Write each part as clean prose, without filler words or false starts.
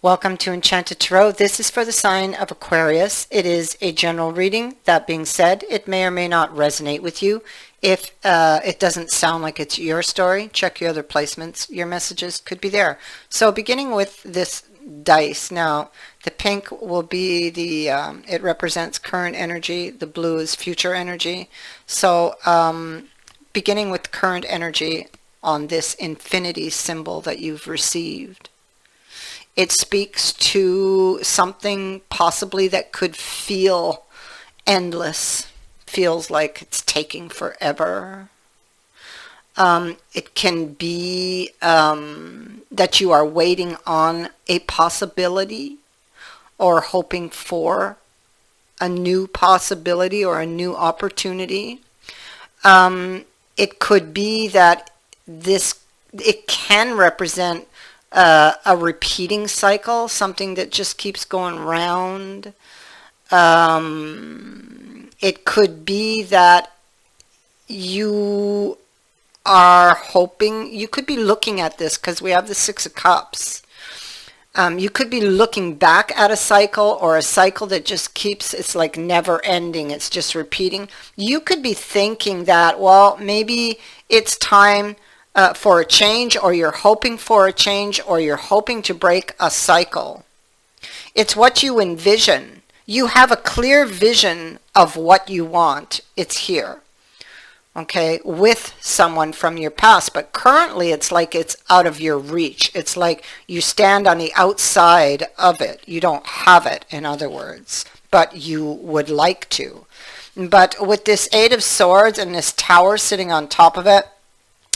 Welcome to Enchanted Tarot. This is for the sign of Aquarius. It is a general reading. That being said, it may or may not resonate with you. If it doesn't sound like it's your story, check your other placements. Your messages could be there. So beginning with this dice. Now, the pink will be it represents current energy. The blue is future energy. So beginning with current energy on this infinity symbol that you've received. It speaks to something possibly that could feel endless, feels like it's taking forever. It can be that you are waiting on a possibility or hoping for a new possibility or a new opportunity. It could be that it can represent a repeating cycle, something that just keeps going round. It could be that you are hoping, you could be looking at this because we have the Six of Cups. You could be looking back at a cycle or a cycle that just keeps, it's like never ending, it's just repeating. You could be thinking that, well, maybe it's time for a change, or you're hoping for a change, or you're hoping to break a cycle. It's what you envision. You have a clear vision of what you want. It's here, okay, with someone from your past, but currently it's like it's out of your reach. It's like you stand on the outside of it. You don't have it, in other words, but you would like to. But with this Eight of Swords and this Tower sitting on top of it,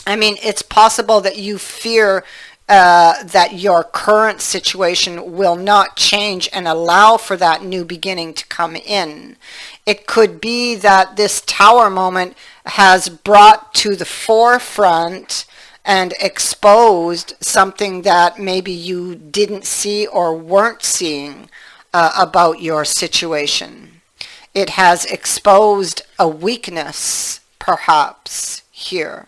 I mean, it's possible that you fear that your current situation will not change and allow for that new beginning to come in. It could be that this Tower moment has brought to the forefront and exposed something that maybe you didn't see or weren't seeing about your situation. It has exposed a weakness, perhaps, here.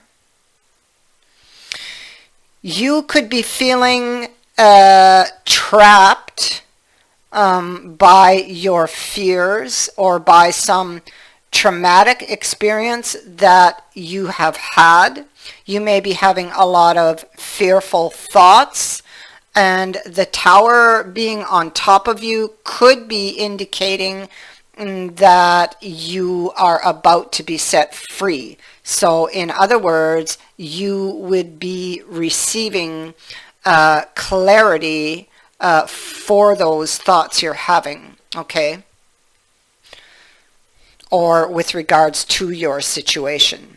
You could be feeling trapped by your fears or by some traumatic experience that you have had. You may be having a lot of fearful thoughts, and the Tower being on top of you could be indicating that you are about to be set free. So in other words, you would be receiving clarity for those thoughts you're having, okay? Or with regards to your situation.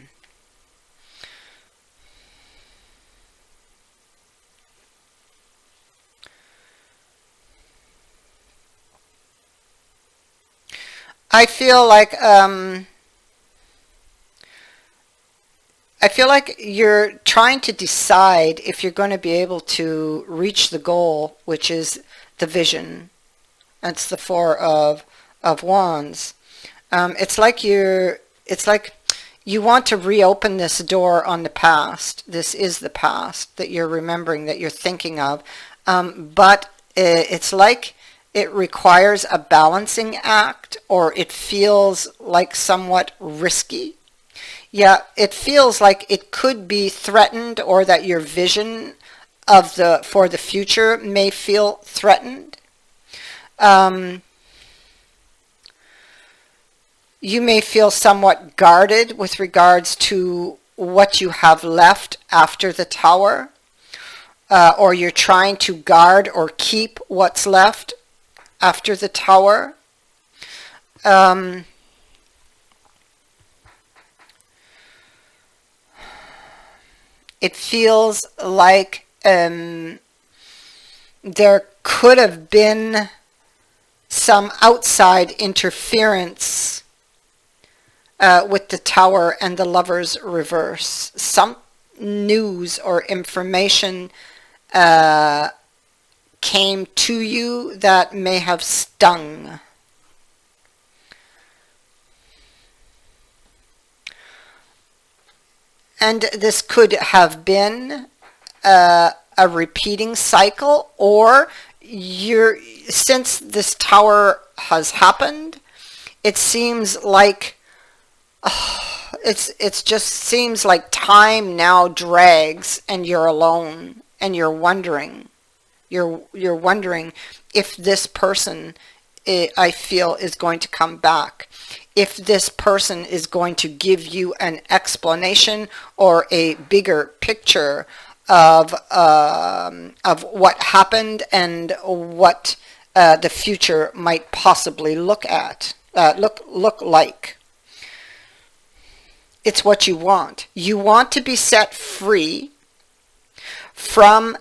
I feel like you're trying to decide if you're going to be able to reach the goal, which is the vision. That's the Four of Wands. It's like you want to reopen this door on the past. This is the past that you're remembering, that you're thinking of. But it's like it requires a balancing act, or it feels like somewhat risky. Yeah, it feels like it could be threatened, or that your vision of for the future may feel threatened. You may feel somewhat guarded with regards to what you have left after the Tower, or you're trying to guard or keep what's left after the Tower. It feels like there could have been some outside interference with the Tower and the Lover's reverse. Some news or information came to you that may have stung. And this could have been a repeating cycle, or since this tower has happened, it seems like it's just seems like time now drags, and you're alone, and you're wondering if this person, I feel, is going to come back, if this person is going to give you an explanation or a bigger picture of what happened and what the future might possibly look like. It's what you want. You want to be set free from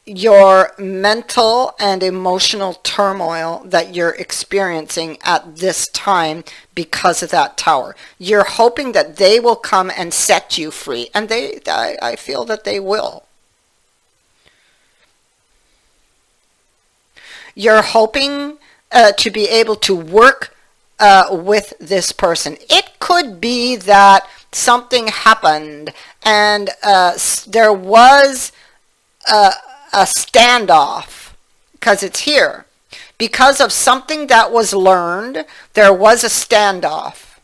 your mental and emotional turmoil that you're experiencing at this time because of that tower. You're hoping that they will come and set you free, and I feel that they will. You're hoping to be able to work with this person. It could be that something happened and there was a standoff, because it's here. Because of something that was learned, there was a standoff.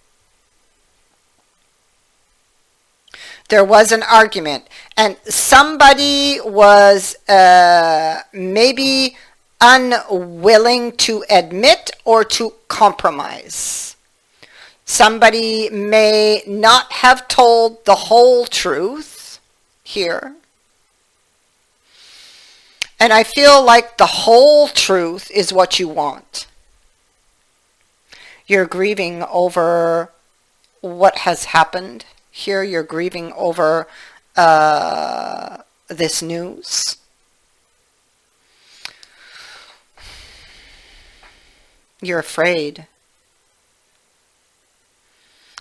There was an argument, and somebody was maybe unwilling to admit or to compromise. Somebody may not have told the whole truth here. And I feel like the whole truth is what you want. You're grieving over what has happened here. You're grieving over this news. You're afraid.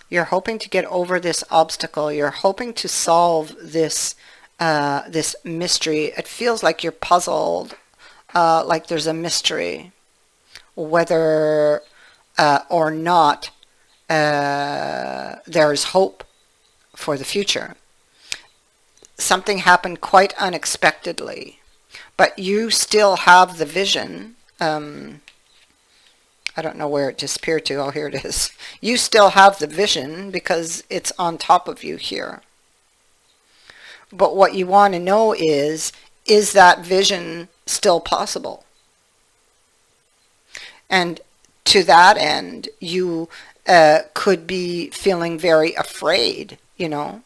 You're hoping to get over this obstacle. You're hoping to solve this this mystery. It feels like you're puzzled, like there's a mystery, whether or not there's hope for the future. Something happened quite unexpectedly, but you still have the vision. I don't know where it disappeared to. Oh, here it is. You still have the vision because it's on top of you here. But what you want to know is that vision still possible? And to that end, you could be feeling very afraid, you know.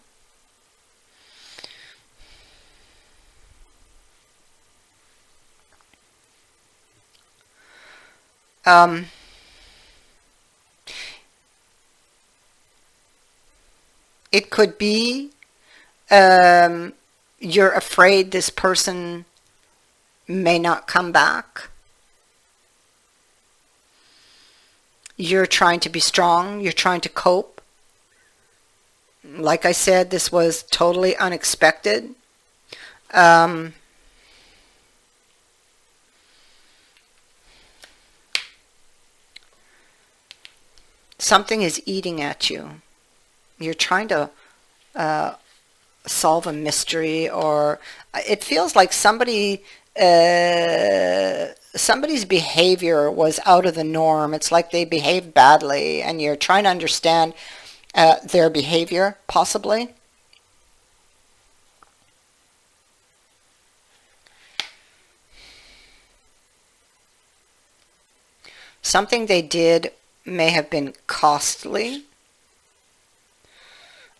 It could be you're afraid this person may not come back. You're trying to be strong. You're trying to cope. Like I said, this was totally unexpected. Something is eating at you. You're trying to solve a mystery, or it feels like somebody's behavior was out of the norm. It's like they behaved badly, and you're trying to understand their behavior, possibly. Something they did may have been costly.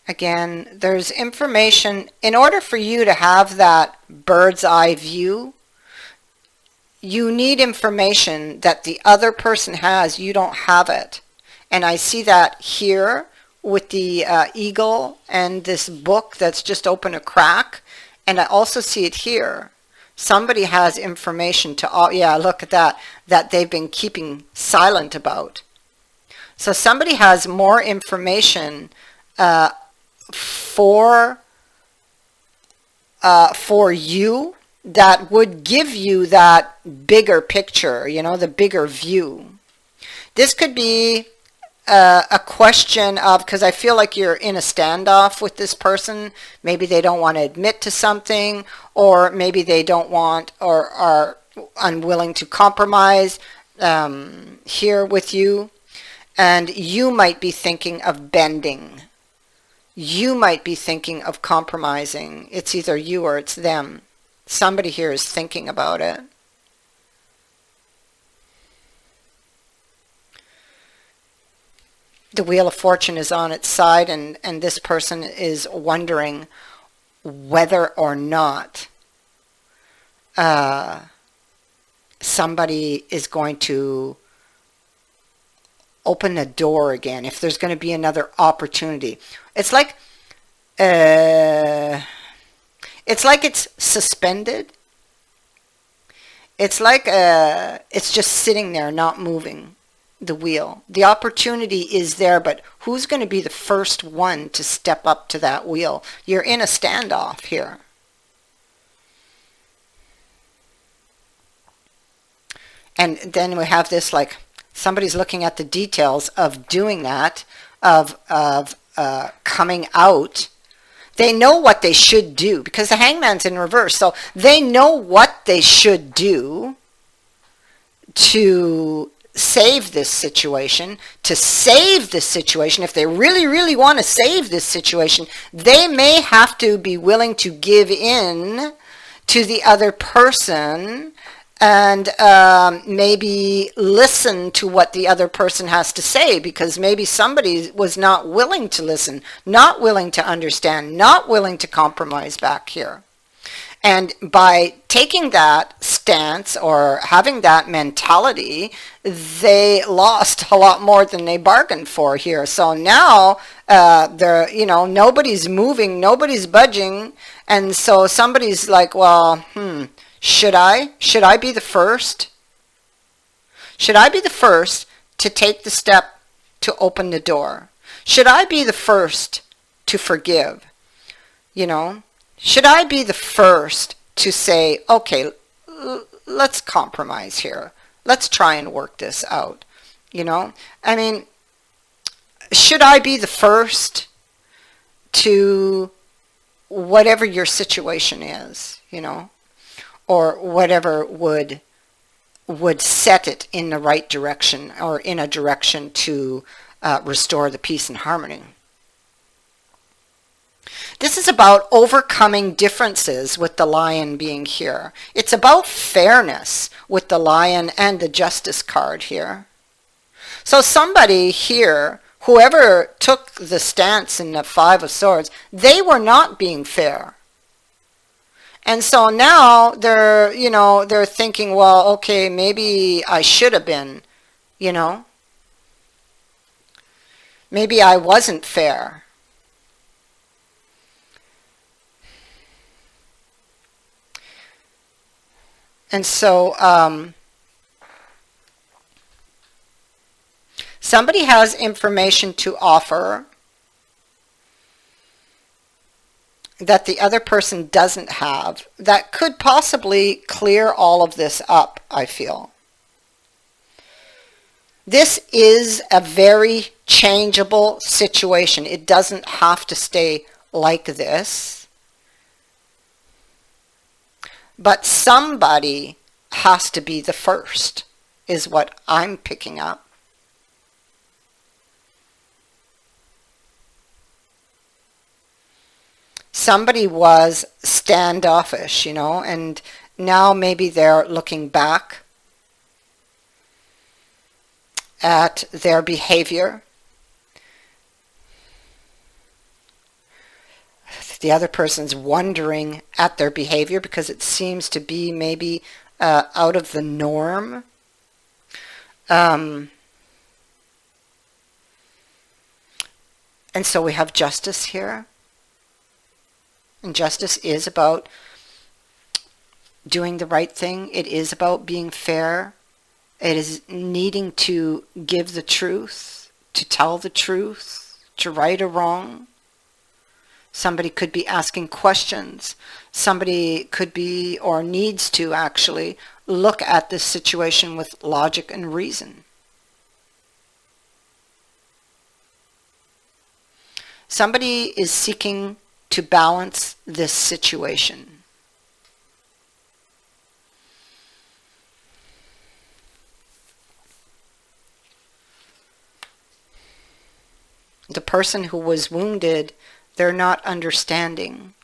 Again, there's information. In order for you to have that bird's eye view, you need information that the other person has. You don't have it. And I see that here with the eagle and this book that's just open a crack. And I also see it here. Somebody has information to, oh yeah, look at that, that they've been keeping silent about. So somebody has more information for you that would give you that bigger picture, you know, the bigger view. This could be a question of, because I feel like you're in a standoff with this person. Maybe they don't want to admit to something, or maybe they don't want or are unwilling to compromise here with you. And you might be thinking of bending. You might be thinking of compromising. It's either you or it's them. Somebody here is thinking about it. The Wheel of Fortune is on its side, and this person is wondering whether or not somebody is going to open a door again, if there's going to be another opportunity. It's like it's suspended. It's like it's just sitting there, not moving, the wheel. The opportunity is there, but who's going to be the first one to step up to that wheel? You're in a standoff here. And then we have this, like, somebody's looking at the details of doing that, of coming out. They know what they should do, because the Hangman's in reverse. So they know what they should do to save this situation. To save this situation, if they really, really want to save this situation, they may have to be willing to give in to the other person and maybe listen to what the other person has to say, because maybe somebody was not willing to listen, not willing to understand, not willing to compromise back here. And by taking that stance or having that mentality, they lost a lot more than they bargained for here. So now they're, nobody's moving, nobody's budging, and so somebody's like, well, should I be the first? Should I be the first to take the step to open the door? Should I be the first to forgive? Should I be the first to say, okay, let's compromise here. Let's try and work this out. I mean, should I be the first to whatever your situation is, or whatever would set it in the right direction, or in a direction to restore the peace and harmony. This is about overcoming differences with the Lion being here. It's about fairness with the Lion and the Justice card here. So somebody here, whoever took the stance in the Five of Swords, they were not being fair. And so now they're thinking, well, okay, maybe I should have been, maybe I wasn't fair. And so somebody has information to offer that the other person doesn't have, that could possibly clear all of this up, I feel. This is a very changeable situation. It doesn't have to stay like this. But somebody has to be the first, is what I'm picking up. Somebody was standoffish, and now maybe they're looking back at their behavior. The other person's wondering at their behavior because it seems to be maybe out of the norm. And so we have Justice here. And justice is about doing the right thing. It is about being fair. It is needing to give the truth, to tell the truth, to right or wrong. Somebody could be asking questions. Somebody could be, or needs to actually, look at this situation with logic and reason. Somebody is seeking to balance this situation. The person who was wounded, they're not understanding.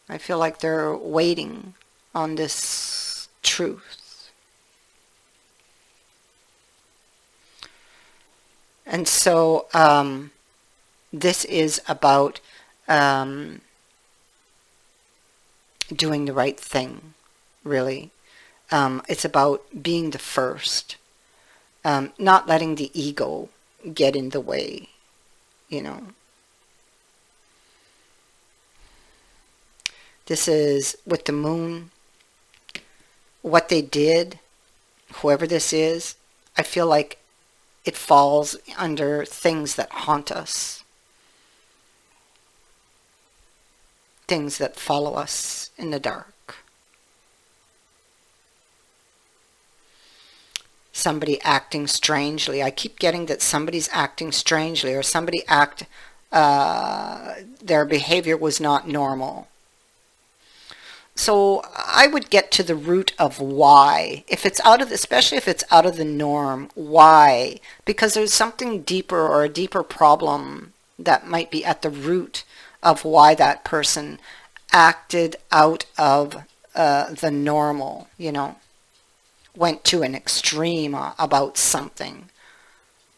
I feel like they're waiting on this truth. And so this is about doing the right thing, really. It's about being the first, not letting the ego get in the way, you know. This is with the moon, what they did, whoever this is, I feel like it falls under things that haunt us, things that follow us in the dark. Somebody acting strangely. I keep getting that somebody's acting strangely, or somebody their behavior was not normal. So I would get to the root of why. If it's out of, especially if it's out of the norm, why? Because there's something deeper, or a deeper problem that might be at the root of why that person acted out of the normal, you know, went to an extreme about something.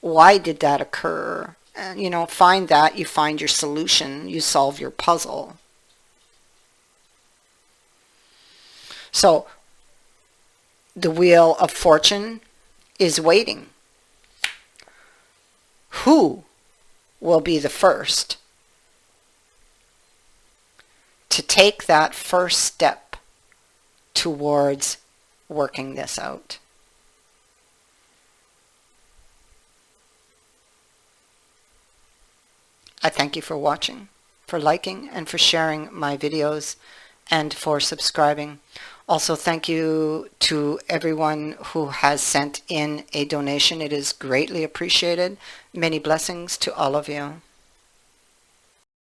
Why did that occur? And, you know, find that, you find your solution, you solve your puzzle. So the Wheel of Fortune is waiting. Who will be the first to take that first step towards working this out? I thank you for watching, for liking, and for sharing my videos, and for subscribing. Also, thank you to everyone who has sent in a donation. It is greatly appreciated. Many blessings to all of you.